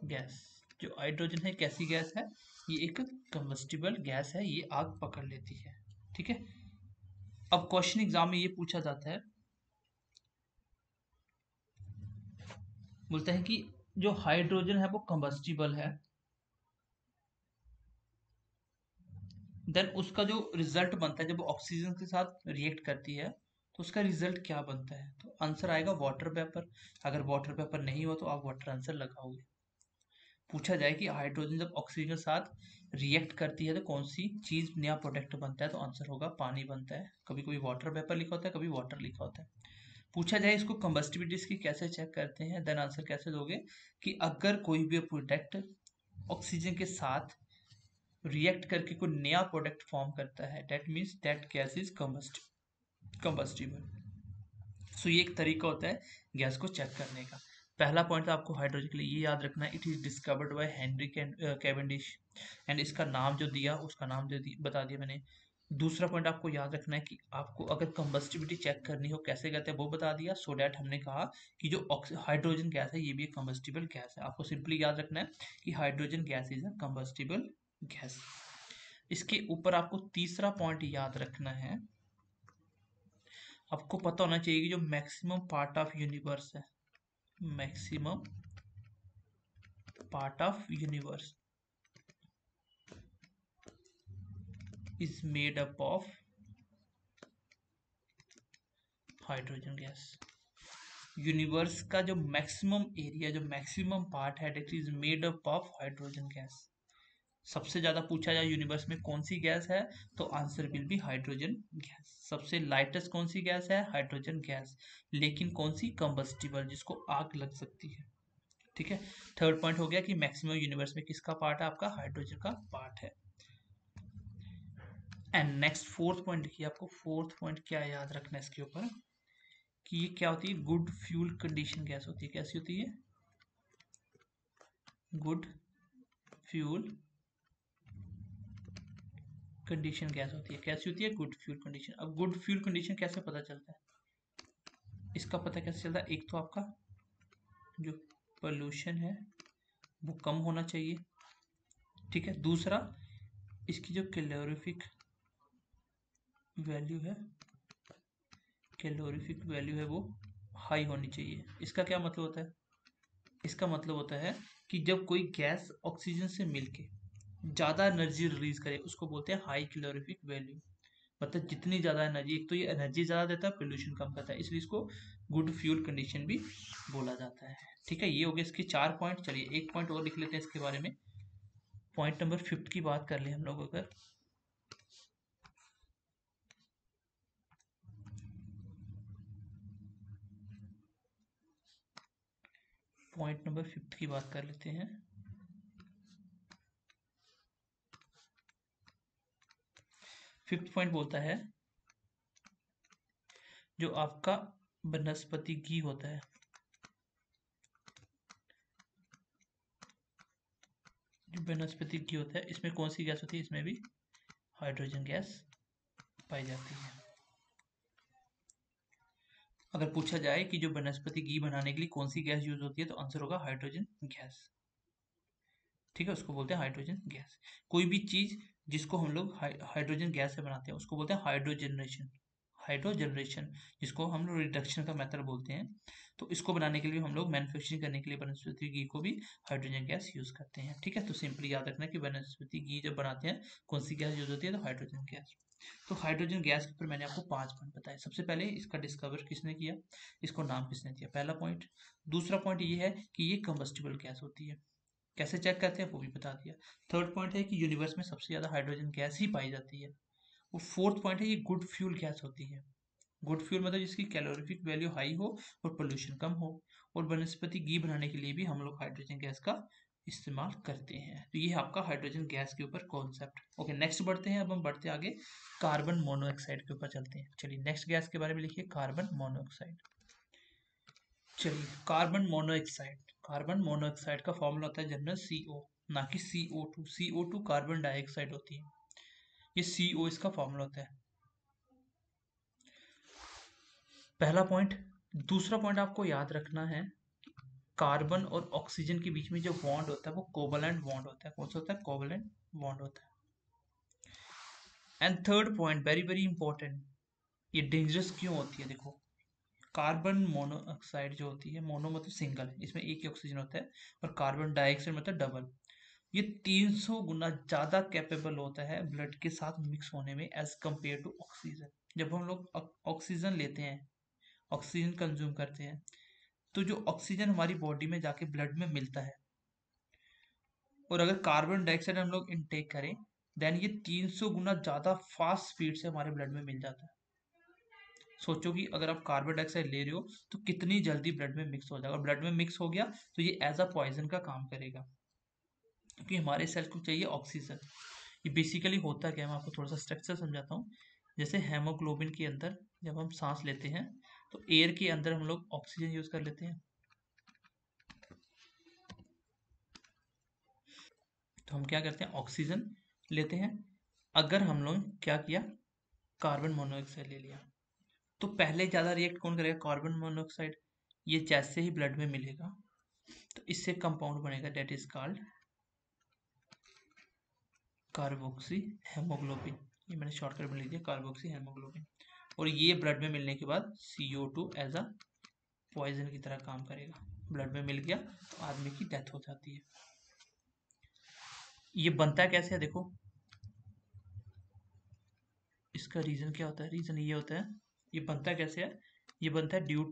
गैस। जो हाइड्रोजन है कैसी गैस है? ये एक कंबस्टिबल गैस है, ये आग पकड़ लेती है। ठीक है। अब क्वेश्चन एग्जाम में ये पूछा जाता है, बोलता है कि जो हाइड्रोजन है वो कंबस्टिबल है, देन उसका जो रिजल्ट बनता है जब वो ऑक्सीजन के साथ रिएक्ट करती है तो उसका रिजल्ट क्या बनता है? तो आंसर आएगा वाटर वेपर। अगर वाटर वेपर नहीं हो तो आप वाटर आंसर लगाओगे। पूछा जाए कि हाइड्रोजन जब ऑक्सीजन के साथ रिएक्ट करती है तो कौन सी चीज नया प्रोडक्ट बनता है, तो आंसर होगा पानी बनता है। कभी कभी वाटर वेपर लिखा होता है, कभी वाटर लिखा होता है। पूछा जाए इसको कंबस्टिबिलिटी की कैसे चेक करते हैं, देन आंसर कैसे दोगे कि अगर कोई भी प्रोडक्ट ऑक्सीजन के साथ रिएक्ट करके कोई नया प्रोडक्ट फॉर्म करता है, that means that gas is combustible. So ये एक तरीका होता है गैस को चेक करने का। पहला पॉइंट आपको हाइड्रोजन के लिए ये याद रखना है, it is discovered by Henry Cavendish, and इसका नाम जो दिया उसका नाम बता दिया मैंने। दूसरा पॉइंट आपको याद रखना है कि आपको अगर कंबस्टिबिलिटी चेक करनी हो कैसे कहते हैं वो बता दिया, सो डैट हमने कहा कि जो हाइड्रोजन गैस है ये भी एक कंबस्टिबल गैस है। आपको सिंपली याद रखना है कि hydrogen gas is a combustible gas. इसके ऊपर आपको तीसरा पॉइंट याद रखना है, आपको पता होना चाहिए कि जो मैक्सिमम पार्ट ऑफ यूनिवर्स है, maximum part of universe is made up of hydrogen gas. Universe का जो मैक्सिमम एरिया, जो मैक्सिमम पार्ट है, that is made up of hydrogen gas. सबसे ज्यादा पूछा जाए यूनिवर्स में कौन सी गैस है, तो answer will be hydrogen gas. सबसे लाइटेस्ट कौन सी गैस है? Hydrogen gas. लेकिन कौन सी? कंबस्टिबल, जिसको आग लग सकती है। ठीक है। थर्ड पॉइंट हो गया कि मैक्सिमम यूनिवर्स में किसका पार्ट है? आपका हाइड्रोजन का पार्ट है। एंड नेक्स्ट फोर्थ पॉइंट देखिए, आपको फोर्थ पॉइंट क्या याद रखना है इसके ऊपर कि ये क्या होती है? गुड फ्यूल कंडीशन गैस होती है। कैसी होती है? गुड फ्यूल कंडीशन गैस होती है। कैसी होती है? Good fuel condition. अब गुड फ्यूल कंडीशन कैसे पता चलता है? इसका पता कैसे चलता है? एक तो आपका जो पोल्यूशन है वो कम होना चाहिए। ठीक है। दूसरा, इसकी जो कैलोरीफिक वैल्यू है, कैलोरीफिक वैल्यू है वो हाई होनी चाहिए। इसका क्या मतलब होता है? इसका मतलब होता है कि जब कोई गैस ऑक्सीजन से मिलके ज़्यादा एनर्जी रिलीज करे उसको बोलते हैं हाई कैलोरीफिक वैल्यू। मतलब जितनी ज़्यादा एनर्जी, एक तो ये एनर्जी ज़्यादा देता है, पोल्यूशन कम करता है, इसलिए इसको गुड फ्यूल कंडीशन भी बोला जाता है। ठीक है। ये हो गए इसके 4 पॉइंट। चलिए एक पॉइंट और लिख लेते हैं इसके बारे में। पॉइंट नंबर 5 की बात कर ले हम लोग। अगर पॉइंट नंबर 5 की बात कर लेते हैं, फिफ्थ पॉइंट बोलता है जो आपका वनस्पति घी होता है, जो वनस्पति घी होता है इसमें कौन सी गैस होती है? इसमें भी हाइड्रोजन गैस पाई जाती है। अगर पूछा जाए कि जो वनस्पति घी बनाने के लिए कौन सी गैस यूज होती है, तो आंसर होगा हाइड्रोजन गैस। ठीक है। उसको बोलते हैं हाइड्रोजन गैस। कोई भी चीज जिसको हम लोग हाइड्रोजन गैस से बनाते हैं उसको बोलते हैं हाइड्रोजनरेशन। हाइड्रोजनरेशन, जिसको हम लोग रिडक्शन का मेथड बोलते हैं। तो इसको बनाने के लिए हम लोग मैन्युफैक्चरिंग करने के लिए वनस्पति घी को भी हाइड्रोजन गैस यूज करते हैं। ठीक है। तो सिंपली याद रखना कि वनस्पति घी जब बनाते हैं कौन सी गैस यूज होती है, तो हाइड्रोजन गैस। तो हाइड्रोजन गैस के ऊपर मैंने आपको 5 पॉइंट बताए। सबसे पहले इसका डिस्कवर किसने किया, इसको नाम किसने दिया, पहला पॉइंट। दूसरा पॉइंट ये है कि ये कंबस्टिबल गैस होती है। कैसे चेक करते हैं वो भी बता दिया। थर्ड पॉइंट है कि यूनिवर्स में सबसे ज़्यादा हाइड्रोजन गैस ही पाई जाती है। वो फोर्थ पॉइंट है ये गुड फ्यूल गैस होती है। गुड फ्यूल मतलब जिसकी कैलोरीफिक वैल्यू हाई हो और पोल्यूशन कम हो। और वनस्पति घी बनाने के लिए भी हम लोग हाइड्रोजन गैस का इस्तेमाल करते हैं। तो ये आपका हाइड्रोजन गैस के ऊपर कॉन्सेप्ट। ओके, नेक्स्ट बढ़ते हैं। अब हम बढ़ते आगे कार्बन मोनोऑक्साइड के ऊपर चलते हैं। चलिए नेक्स्ट गैस के बारे में लिखिए, कार्बन मोनोऑक्साइड। चलिए कार्बन मोनोऑक्साइड, कार्बन मोनोऑक्साइड का फॉर्मूला होता है जनरल CO, ना कि CO2। CO2 कार्बन डाइऑक्साइड होती है, ये CO इसका फॉर्मूला होता है। पहला पॉइंट। दूसरा पॉइंट आपको याद रखना है, कार्बन और ऑक्सीजन के बीच में जो बॉन्ड होता है वो कोवलेंट बॉन्ड होता है। कौन सा होता है? कोवलेंट बॉन्ड होता है। And third point very very important, ये डेंजरस क्यों होती है? देखो, कार्बन मोनोऑक्साइड जो होती है, मोनो मतलब सिंगल है, इसमें एक ही ऑक्सीजन होता है, और कार्बन डाइऑक्साइड मतलब डबल। ये 300 गुना ज़्यादा कैपेबल होता है ब्लड के साथ मिक्स होने में एज कम्पेयर टू ऑक्सीजन। जब हम लोग ऑक्सीजन लेते हैं, ऑक्सीजन कंज्यूम करते हैं, तो जो ऑक्सीजन हमारी बॉडी में जाके ब्लड में मिलता है, और अगर कार्बन डाइऑक्साइड हम लोग इनटेक करें, देन ये 300 गुना ज़्यादा फास्ट स्पीड से हमारे ब्लड में मिल जाता है। सोचो कि अगर आप कार्बन डाइऑक्साइड ले रहे हो तो कितनी जल्दी ब्लड में मिक्स हो जाएगा। ब्लड में मिक्स हो गया तो ये एज अ पॉइजन का काम करेगा, क्योंकि हमारे सेल को चाहिए ऑक्सीजन। ये बेसिकली होता क्या है, मैं आपको थोड़ा सा स्ट्रक्चर समझाता हूँ। जैसे हेमोग्लोबिन के अंदर जब हम सांस लेते हैं तो एयर के अंदर हम लोग ऑक्सीजन यूज कर लेते हैं, तो हम क्या करते हैं, ऑक्सीजन लेते हैं। अगर हम लोग क्या किया, कार्बन मोनोऑक्साइड ले लिया, तो पहले ज़्यादा रिएक्ट कौन करेगा? Carbon monoxide. ये जैसे ही ब्लड में मिलेगा तो इससे कंपाउंड बनेगा, that is called carboxy haemoglobin. ये मैंने शॉर्टकट में लिख दिया, कार्बोक्सी हेमोग्लोबिन। और ये ब्लड में मिलने के बाद CO2 एज अ पॉइजन की तरह काम करेगा। ब्लड में मिल गया तो आदमी की डेथ हो जाती है। ये बनता कैसे है? देखो, इसका रीजन क्या होता है? रीजन ये होता है, ये बनता कैसे है? ये बनता है due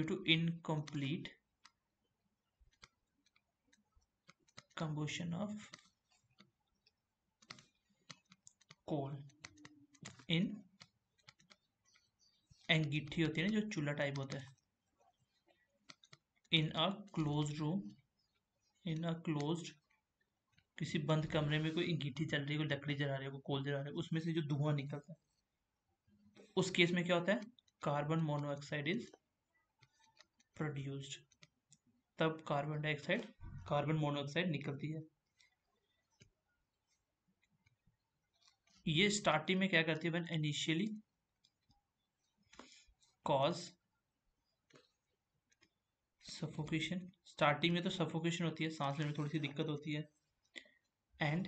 to incomplete combustion of coal in अंगीठी होती है ना, जो चूल्हा टाइप होता है, in a close room, in a closed, किसी बंद कमरे में कोई अंगीठी चल रही है, कोई लकड़ी जला रही है, कोई कोल जला रहा है, उसमें से जो धुआं निकलता है, उस केस में क्या होता है, कार्बन मोनोऑक्साइड इज प्रोड्यूस्ड। तब कार्बन डाइऑक्साइड, कार्बन मोनोऑक्साइड निकलती है। ये स्टार्टिंग में क्या करती है, when initially cause suffocation. Starting में तो सफोकेशन होती है, सांस लेने में थोड़ी सी दिक्कत होती है। And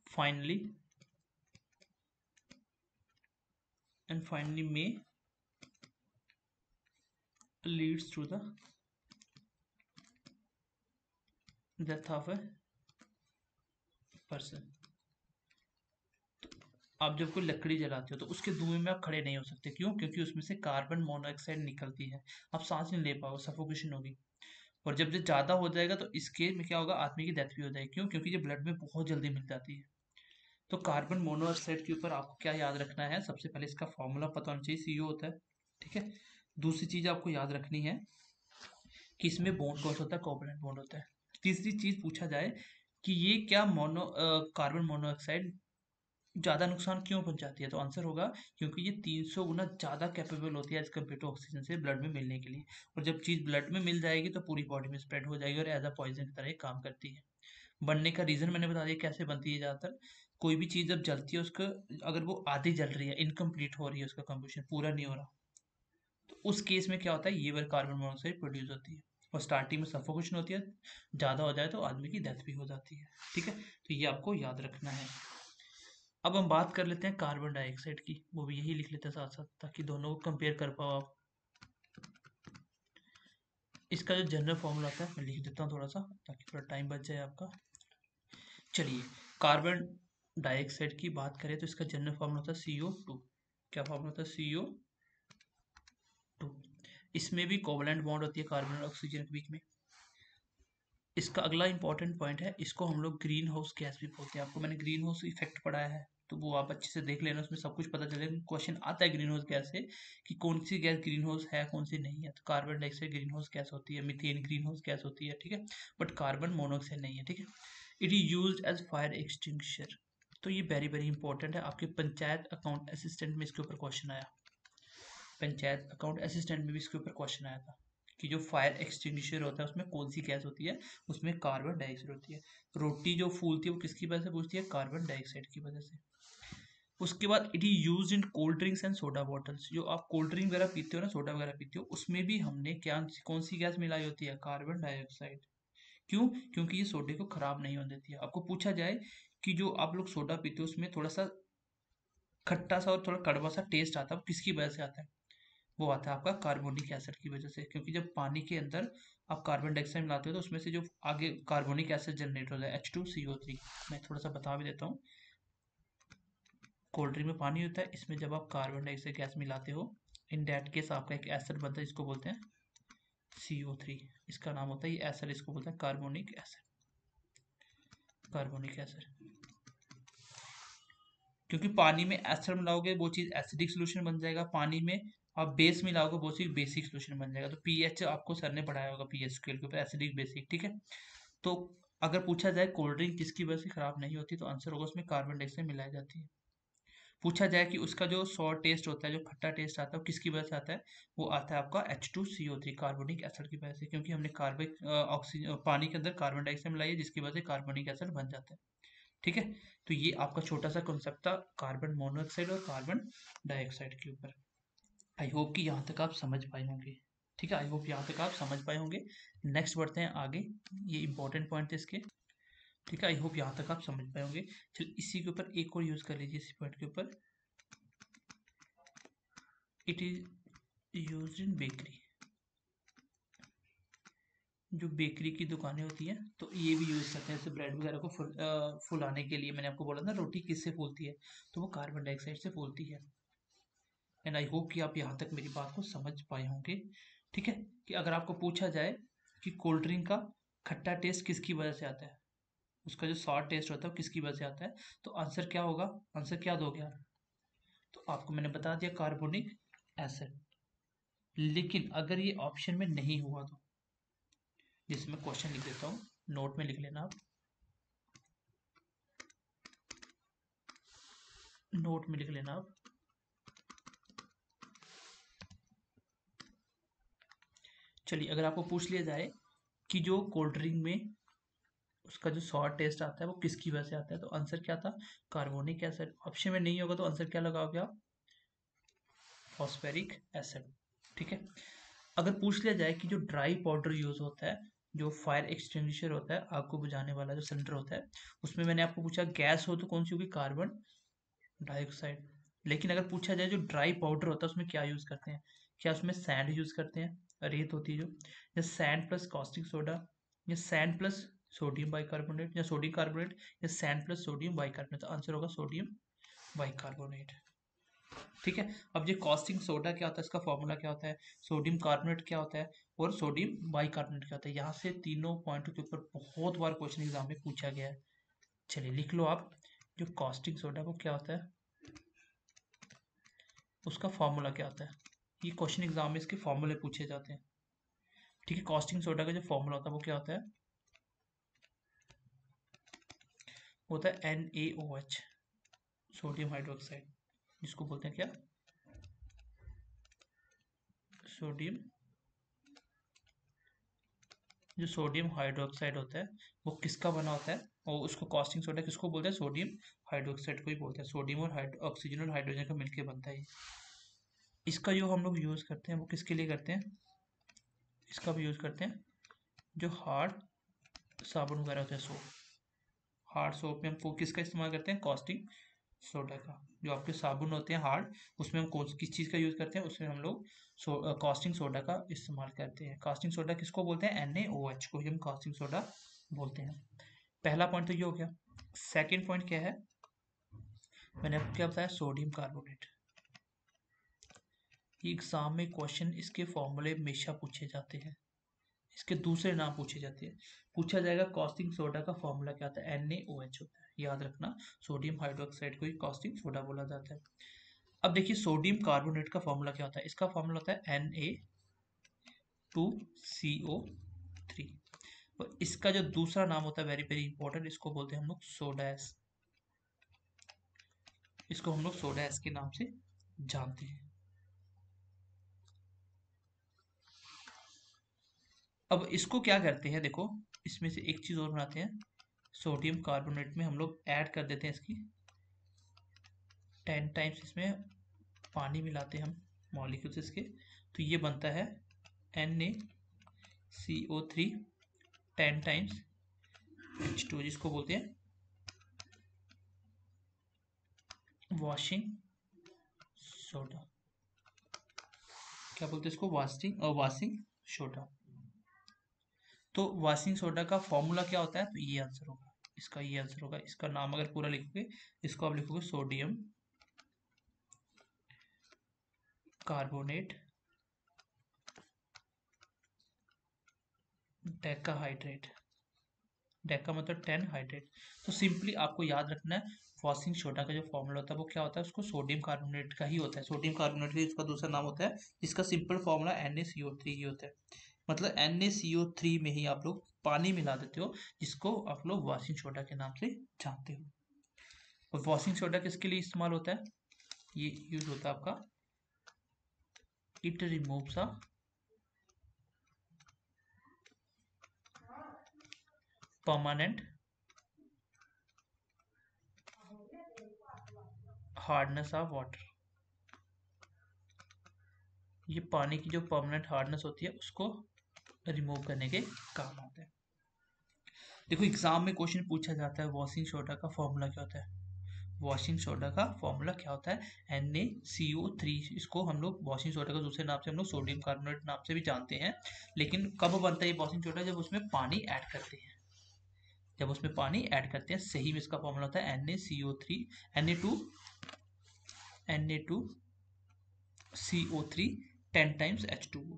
finally may leads to the death of a person। आप जब कोई लकड़ी जलाते हो तो उसके धुएं में आप खड़े नहीं हो सकते। क्यों? क्योंकि उसमें से कार्बन मोनोऑक्साइड निकलती है, आप सांस नहीं ले पाओगे, सफोकेशन होगी। और जब ये ज़्यादा हो जाएगा तो इसके में क्या होगा, आदमी की डेथ भी हो जाएगी। क्यों? क्योंकि ये ब्लड में बहुत जल्दी मिल जाती है। तो कार्बन मोनोऑक्साइड के ऊपर आपको क्या याद रखना है, सबसे पहले इसका फॉर्मूला पता होना चाहिए, CO होता है, ठीक है। दूसरी चीज़ आपको याद रखनी है कि इसमें बॉन्ड कौन सा होता है, कोवलेंट बॉन्ड होता है। तीसरी चीज़ पूछा जाए कि ये क्या कार्बन मोनोऑक्साइड ज़्यादा नुकसान क्यों पहुंचाती है, तो आंसर होगा क्योंकि ये 300 गुना ज़्यादा कैपेबल होती है एज कम्पेयर टू ऑक्सीजन से ब्लड में मिलने के लिए। और जब चीज़ ब्लड में मिल जाएगी तो पूरी बॉडी में स्प्रेड हो जाएगी और एज अ पॉइजन की तरह ये काम करती है। बनने का रीज़न मैंने बता दिया कैसे बनती है। ज़्यादातर कोई भी चीज़ जब जलती है, उसका अगर वो आधी जल रही है, इनकम्प्लीट हो रही है, उसका कम्बशन पूरा नहीं हो रहा, तो उस केस में क्या होता है, ये वाली कार्बन मोनोऑक्साइड प्रोड्यूस होती है। और स्टार्टिंग में सफोकेशन होती है, ज़्यादा हो जाए तो आदमी की डेथ भी हो जाती है, ठीक है। तो ये आपको याद रखना है। अब हम बात कर लेते हैं कार्बन डाइऑक्साइड की, वो भी यही लिख लेते हैं साथ साथ, ताकि दोनों को कंपेयर कर पाओ आप। इसका जो जनरल फॉर्मूला आता है मैं लिख देता हूँ थोड़ा सा, ताकि थोड़ा टाइम बच जाए आपका। चलिए, कार्बन डाइऑक्साइड की बात करें तो इसका जनरल फॉर्मूला होता है CO2। क्या फॉर्मूला होता है? CO2। इसमें भी कोवलेंट बॉन्ड होती है कार्बन और ऑक्सीजन के बीच में। इसका अगला इंपॉर्टेंट पॉइंट है, इसको हम लोग ग्रीन हाउस गैस भी बोलते हैं। आपको मैंने ग्रीन हाउस इफेक्ट पढ़ाया है, तो वो आप अच्छे से देख लेना, उसमें सब कुछ पता चलेगा। क्वेश्चन आता है ग्रीन हाउस गैस से कि कौन सी गैस ग्रीन हाउस है, कौन सी नहीं है। तो carbon dioxide green house gas होती है, मीथेन ग्रीन हाउस गैस होती है, ठीक है, बट कार्बन मोनोऑक्साइड नहीं है, ठीक है। It is use as fire extinguisher. तो ये वेरी वेरी इंपॉर्टेंट है, आपके पंचायत अकाउंट असिस्टेंट में इसके ऊपर क्वेश्चन आया। पंचायत अकाउंट असिस्टेंट में भी इसके ऊपर क्वेश्चन आया था कि जो फायर एक्सटिंग्विशर होता है उसमें कौन सी गैस होती है, उसमें कार्बन डाइऑक्साइड होती है। रोटी जो फूलती है वो किसकी वजह से फूलती है, कार्बन डाइऑक्साइड की वजह से। उसके बाद it is use in cold drinks and soda bottles. जो आप कोल्ड ड्रिंक वगैरह पीते हो ना, सोडा वगैरह पीते हो, उसमें भी हमने क्या कौन सी गैस मिलाई होती है, कार्बन डाइऑक्साइड। क्यों? क्योंकि ये सोडे को खराब नहीं होने देती है। आपको पूछा जाए कि जो आप लोग सोडा पीते हो उसमें थोड़ा सा खट्टा सा और थोड़ा कड़वा सा टेस्ट आता है, वो किसकी वजह से आता है, वो आता है आपका कार्बोनिक एसिड की वजह से। क्योंकि जब पानी के अंदर आप कार्बन डाइऑक्साइड मिलाते हो तो उसमें से जो आगे कार्बोनिक एसिड जनरेट होता है H2CO3। मैं थोड़ा सा बता भी देता हूँ। कोल्ड ड्रिंक में पानी होता है, इसमें जब आप कार्बन डाइऑक्साइड गैस मिलाते हो, इन दैट केस आपका एक एसिड बनता है जिसको बोलते हैं CO3। इसका नाम होता है ये एसिड, इसको बोलते हैं कार्बोनिक एसिड। कार्बोनिक एसिड, क्योंकि पानी में एसिड मिलाओगे वो चीज़ एसिडिक सोल्यूशन बन जाएगा, पानी में आप बेस मिलाओगे वो चीज़ बेसिक सोल्यूशन बन जाएगा। तो पीएच आपको सर ने पढ़ाया होगा, पीएच स्केल के ऊपर, एसिडिक बेसिक, ठीक है। तो अगर पूछा जाए कोल्ड ड्रिंक किसकी वजह से खराब नहीं होती, तो आंसर होगा उसमें कार्बन डाइऑक्साइड मिलाई जाती है। पूछा जाए कि उसका जो सॉर टेस्ट होता है, जो खट्टा टेस्ट आता है, वो किसकी वजह से आता है, वो आता है आपका H2CO3 कार्बोनिक एसिड की वजह से। क्योंकि हमने कार्बन ऑक्सीजन पानी के अंदर कार्बन डाइऑक्साइड मिलाई है, जिसकी वजह से कार्बोनिक एसिड बन जाता है, ठीक है। तो ये आपका छोटा सा कॉन्सेप्ट था कार्बन मोनोऑक्साइड और कार्बन डाइऑक्साइड के ऊपर। आई होप कि यहाँ तक आप समझ पाए होंगे, ठीक है। आई होप यहाँ तक आप समझ पाए होंगे। नेक्स्ट बढ़ते हैं आगे, ये इंपॉर्टेंट पॉइंट थे इसके, ठीक है। आई होप यहाँ तक आप समझ पाए होंगे। चलिए इसी के ऊपर एक और यूज कर लीजिए, इसी पॉइंट के ऊपर। It is use in bakery. जो बेकरी की दुकानें होती हैं तो ये भी यूज़ करते हैं, जैसे ब्रेड वगैरह को फुलाने के लिए। मैंने आपको बोला ना रोटी किससे फूलती है, तो वो कार्बन डाइऑक्साइड से फूलती है। एंड आई होप कि आप यहाँ तक मेरी बात को समझ पाए होंगे, ठीक है। कि अगर आपको पूछा जाए कि कोल्ड ड्रिंक का खट्टा टेस्ट किसकी वजह से आता है, उसका जो सॉर टेस्ट होता है वो किसकी वजह से आता है, तो आंसर क्या होगा, आंसर क्या दोगे आप, तो आपको मैंने बता दिया कार्बोनिक एसिड। लेकिन अगर ये ऑप्शन में नहीं हुआ तो, जैसे मैं क्वेश्चन लिख देता हूँ, नोट में लिख लेना आप, नोट में लिख लेना आप। चलिए अगर आपको पूछ लिया जाए कि जो कोल्ड ड्रिंक में उसका जो सॉर टेस्ट आता है वो किसकी वजह से आता है, तो आंसर क्या था, कार्बोनिक एसिड। ऑप्शन में नहीं होगा तो आंसर क्या लगाओगे आप, फॉस्फेरिक एसिड, ठीक है। अगर पूछ लिया जाए कि जो ड्राई पाउडर यूज होता है, जो फायर एक्सटिंग्विशर होता है, आग को बुझाने वाला जो सिलेंडर होता है, उसमें मैंने आपको पूछा गैस हो तो कौन सी होगी, कार्बन डाइऑक्साइड। लेकिन अगर पूछा जाए जो ड्राई पाउडर होता है उसमें क्या यूज करते हैं, क्या उसमें सैंड यूज करते हैं, रेत होती है जो, या सैंड प्लस कॉस्टिक सोडा, या सैंड प्लस सोडियम बाइकार्बोनेट, या सोडियम कार्बोनेट, या सैंड प्लस सोडियम बाइकार्बोनेट। तो आंसर होगा सोडियम बाइकार्बोनेट, ठीक है। अब ये कॉस्टिंग सोडा क्या होता है, इसका फॉर्मूला क्या होता है, सोडियम कार्बोनेट क्या होता है, और सोडियम बाइकार्बोनेट क्या होता है। यहाँ से तीनों पॉइंटों के ऊपर बहुत बार क्वेश्चन एग्जाम में पूछा गया है। चलिए लिख लो आप, जो कॉस्टिंग सोडा वो क्या होता है, उसका फॉर्मूला क्या होता है। ये क्वेश्चन एग्जाम में इसके फॉर्मूले पूछे जाते हैं, ठीक है। कॉस्टिंग सोडा का जो फॉर्मूला होता है वो क्या होता है, होता है NaOH, सोडियम हाइड्रोक्साइड, जिसको बोलते हैं क्या, सोडियम, जो सोडियम हाइड्रोक्साइड होता है वो किसका बना होता है, और उसको कॉस्टिंग सोडा किसको बोलते हैं, सोडियम हाइड्रोक्साइड को ही बोलते हैं। सोडियम और ऑक्सीजन और हाइड्रोजन का मिलकर बनता है। इसका जो हम लोग यूज़ करते हैं वो किसके लिए करते हैं, इसका भी यूज़ करते हैं जो हार्ड साबुन वगैरह होते हैं, सोप, हार्ड सोप में हम वो किसका इस्तेमाल करते हैं, कॉस्टिंग सोडा का। जो आपके साबुन होते हैं हार्ड, उसमें हम कौन किस चीज़ का यूज़ करते हैं, उसमें हम लोग कॉस्टिंग सोडा का इस्तेमाल करते हैं। कॉस्टिंग सोडा किसको बोलते हैं, NaOH को ही हम कॉस्टिंग सोडा बोलते हैं। पहला पॉइंट तो ये हो गया। सेकेंड पॉइंट क्या है, मैंने आपको क्या बताया, सोडियम कार्बोनेट। एग्जाम में क्वेश्चन इसके फॉर्मूले हमेशा पूछे जाते हैं, इसके दूसरे नाम पूछे जाते हैं। पूछा जाएगा कॉस्टिंग सोडा का फॉर्मूला क्या होता है, NaOH होता है, याद रखना। सोडियम हाइड्रोक्साइड को ही कॉस्टिंग सोडा बोला जाता है। अब देखिए सोडियम कार्बोनेट का फॉर्मूला क्या होता है, इसका फॉर्मूला होता है Na2CO3। और इसका जो दूसरा नाम होता है वेरी वेरी इंपॉर्टेंट, इसको बोलते हैं हम लोग सोडा एस, इसको हम लोग सोडा एस के नाम से जानते हैं। अब इसको क्या करते हैं, देखो इसमें से एक चीज और बनाते हैं, सोडियम कार्बोनेट में हम लोग ऐड कर देते हैं इसकी 10 टाइम्स, इसमें पानी मिलाते हैं हम मॉलिक्यूल्स इसके, तो ये बनता है NaCO3 10 टाइम्स H2, जिसको बोलते हैं वॉशिंग सोडा। क्या बोलते हैं इसको, वाशिंग सोडा। तो वाशिंग सोडा का फॉर्मूला क्या होता है, तो ये आंसर होगा इसका, ये आंसर होगा इसका। नाम अगर पूरा लिखोगे, इसको आप लिखोगे सोडियम कार्बोनेट डेकाहाइड्रेट, डेका मतलब 10 हाइड्रेट। तो सिंपली आपको याद रखना है वॉशिंग सोडा का जो फॉर्मूला होता है वो क्या होता है, उसको सोडियम कार्बोनेट का ही होता है, सोडियम कार्बोनेट का इसका दूसरा नाम होता है, जिसका सिंपल फॉर्मूला NaCO3 ही होता है। मतलब NaCO3 में ही आप लोग पानी मिला देते हो, जिसको आप लोग वॉशिंग सोडा के नाम से जानते हो। और वॉशिंग सोडा किसके लिए इस्तेमाल होता है, ये यूज होता है आपका, it removes a permanent hardness of water. ये पानी की जो परमानेंट हार्डनेस होती है उसको रिमूव करने के काम आता है। देखो एग्जाम में क्वेश्चन पूछा जाता है वॉशिंग सोडा का फॉर्मूला क्या होता है, वॉशिंग सोडा का फॉर्मूला क्या होता है NaCO3। इसको हम लोग वॉशिंग सोडा का दूसरे नाम से हम लोग सोडियम कार्बोनेट नाम से भी जानते हैं। लेकिन कब बनता है ये वॉशिंग सोडा, जब उसमें पानी ऐड करते हैं, जब उसमें पानी ऐड करते हैं, सही में इसका फॉर्मूला होता है NaCO3 Na2CO3 10 टाइम्स H2O।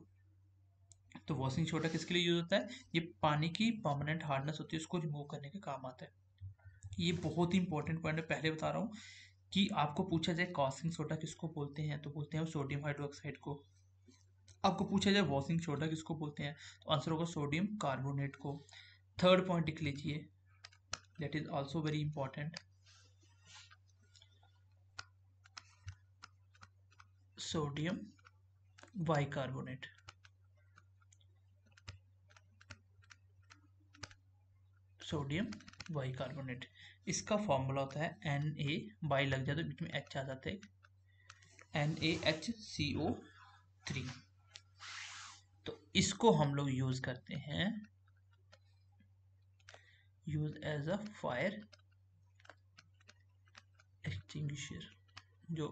तो वॉशिंग सोडा किसके लिए यूज होता है, ये पानी की परमानेंट हार्डनेस होती है उसको रिमूव करने के काम आता है। ये बहुत ही इंपॉर्टेंट पॉइंट है, पहले बता रहा हूँ कि आपको पूछा जाए कॉस्टिंग सोडा किसको बोलते हैं, तो बोलते हैं सोडियम हाइड्रोक्साइड को। आपको पूछा जाए वॉशिंग सोडा किसको बोलते हैं, तो आंसर होगा सोडियम कार्बोनेट को। थर्ड पॉइंट लिख लीजिए, that is also very important, sodium bicarbonate. Sodium bicarbonate, इसका फॉर्मूला होता है Na, बाई लग जाए तो बीच में H आ जाता है, NaHCO3। तो इसको हम लोग यूज करते हैं, use as a fire extinguisher, जो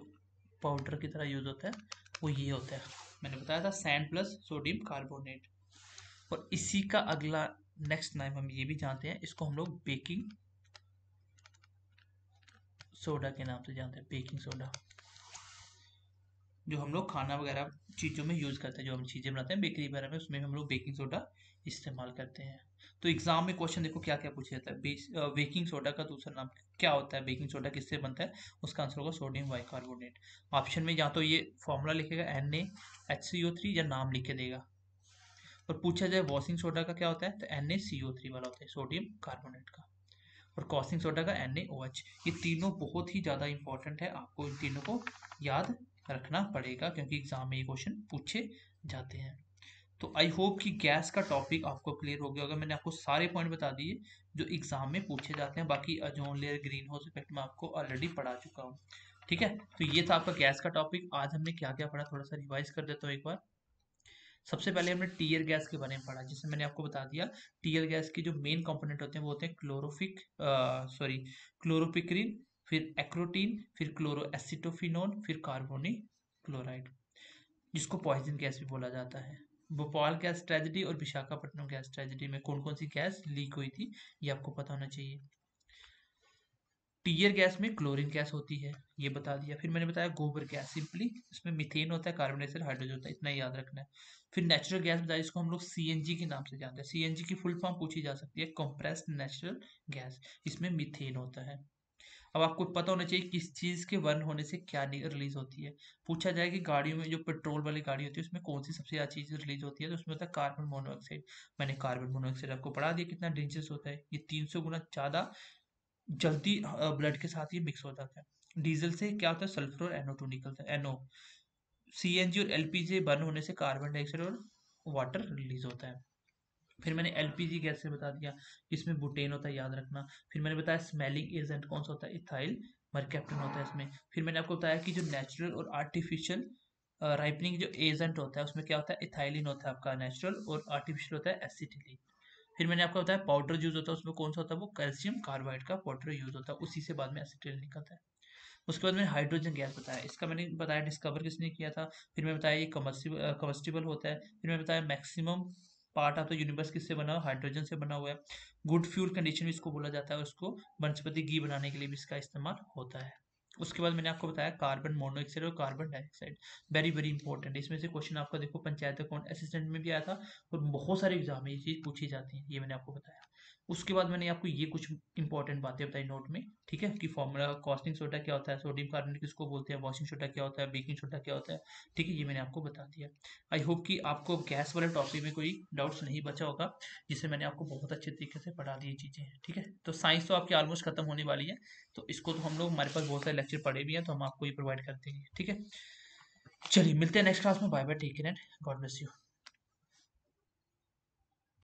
पाउडर की तरह यूज होता है वो ये होता है। मैंने बताया था सैंड प्लस सोडियम कार्बोनेट। और इसी का अगला नेक्स्ट नाम हम ये भी जानते हैं, इसको हम लोग बेकिंग सोडा के नाम से जानते हैं, बेकिंग सोडा, जो हम लोग खाना वगैरह चीज़ों में यूज़ करते हैं, जो हम चीज़ें बनाते हैं बेकरी वगैरह में, उसमें हम लोग बेकिंग सोडा इस्तेमाल करते हैं। तो एग्जाम में क्वेश्चन देखो क्या क्या पूछा जाता है, बेकिंग सोडा का दूसरा नाम क्या होता है, बेकिंग सोडा किससे बनता है, उसका आंसर होगा सोडियम बाइकार्बोनेट। ऑप्शन में या तो ये फॉर्मूला लिखेगा NaHCO3 या नाम लिख के देगा। और पूछा जाए वॉशिंग सोडा का क्या होता है, तो NaCO3 वाला होता है, सोडियम कार्बोनेट का। और कॉस्टिंग सोडा का NaOH। ये तीनों बहुत ही ज़्यादा इंपॉर्टेंट है, आपको इन तीनों को याद रखना पड़ेगा क्योंकि एग्जाम में ये क्वेश्चन पूछे जाते हैं। तो आई होप कि गैस का टॉपिक आपको क्लियर हो गया होगा। मैंने आपको सारे पॉइंट बता दिए जो एग्जाम में पूछे जाते हैं, बाकी ozone layer, green house effect मैं आपको ऑलरेडी पढ़ा चुका हूँ। ठीक है, तो ये था आपका गैस का टॉपिक। आज हमने क्या क्या पढ़ा, थोड़ा सा रिवाइज कर देता हूँ एक बार। सबसे पहले हमने टीयर गैस के बारे में पढ़ा, जिसमें मैंने आपको बता दिया टीयर गैस के जो मेन कंपोनेंट होते हैं वो होते हैं क्लोरोपिक्रिन, फिर एक्रोटीन, फिर क्लोरोएसिटोफिनोन, फिर कार्बोनी क्लोराइड, जिसको पॉइजन गैस भी बोला जाता है। भोपाल गैस ट्रेजेडी और विशाखापट्टनम गैस ट्रेजेडी में कौन कौन सी गैस लीक हुई थी, ये आपको पता होना चाहिए। टीयर गैस में क्लोरीन गैस होती है, ये बता दिया। फिर मैंने बताया गोबर गैस, सिंपली इसमें मीथेन होता है, कार्बन डाइऑक्साइड, हाइड्रोजन होता है, इतना ही याद रखना है। फिर नेचुरल गैस बताया, जिसको हम लोग सीएनजी के नाम से जानते हैं। सीएनजी की फुल फॉर्म पूछी जा सकती है, कंप्रेस्ड नेचुरल गैस, इसमें मीथेन होता है। अब आपको पता होना चाहिए किस चीज़ के बर्न होने से क्या रिलीज होती है। पूछा जाए कि गाड़ियों में जो पेट्रोल वाली गाड़ी होती है उसमें कौन सी सबसे ज़्यादा चीज़ रिलीज होती है, तो उसमें होता है कार्बन मोनोऑक्साइड। मैंने कार्बन मोनोऑक्साइड आपको पढ़ा दिया कितना डेंजरस होता है, ये 300 गुना ज़्यादा जल्दी ब्लड के साथ ये मिक्स हो जाता है। डीजल से क्या होता है, सल्फर और NO2 निकलता है, NO। सीएनजी और एलपीजी बर्न होने से कार्बन डाइऑक्साइड और वाटर रिलीज होता है। फिर मैंने एलपीजी गैस से बता दिया, इसमें बुटेन होता है, याद रखना। फिर मैंने बताया स्मेलिंग एजेंट कौन सा होता है, इथाइल मरकैप्टन होता है इसमें। फिर मैंने आपको बताया कि जो नेचुरल और आर्टिफिशियल राइपनिंग जो एजेंट होता है उसमें क्या होता है, इथाइलिन होता है आपका नेचुरल, और आर्टिफिशियल होता है एसिटिलीन। फिर मैंने आपको बताया पाउडर यूज होता है, उसमें कौन सा होता है, वो कैल्शियम कार्बाइड का पाउडर यूज होता है, उसी से बाद में एसिटिलीन निकलता है। उसके बाद मैंने हाइड्रोजन गैस बताया, इसका मैंने बताया डिस्कवर किसने किया था। फिर मैं बताया ये कम्बस्टिबल होता है। फिर मैं बताया maximum part of the universe किससे बना हुआ, हाइड्रोजन से बना हुआ है। गुड फ्यूल कंडीशन भी इसको बोला जाता है, उसको वनस्पति घी बनाने के लिए भी इसका इस्तेमाल होता है। उसके बाद मैंने आपको बताया कार्बन मोनोऑक्साइड और carbon dioxide, very very important. इसमें से क्वेश्चन आपका देखो पंचायत अकाउंट असिस्टेंट में भी आया था, और बहुत सारे एग्जाम में ये चीज़ पूछी जाती है, ये मैंने आपको बताया। उसके बाद मैंने आपको ये कुछ इंपॉर्टेंट बातें बताई नोट में, ठीक है, कि फॉर्मूला कॉस्टिंग सोडा क्या होता है, सोडियम कार्बोनेट किसको बोलते हैं, वॉशिंग सोडा क्या होता है, बेकिंग सोडा क्या होता है, ठीक है, ये मैंने आपको बता दिया। आई होप कि आपको गैस वाले टॉपिक में कोई डाउट्स नहीं बचा होगा, जिससे मैंने आपको बहुत अच्छे तरीके से पढ़ा दी चीज़ें, ठीक है। तो साइंस तो आपकी ऑलमोस्ट खत्म होने वाली है, तो इसको तो हम लोग, हमारे पास बहुत सारे लेक्चर पढ़े भी हैं, तो हम आपको ये प्रोवाइड कर देंगे, ठीक है। चलिए मिलते हैं नेक्स्ट क्लास में, bye bye, take care and God bless you.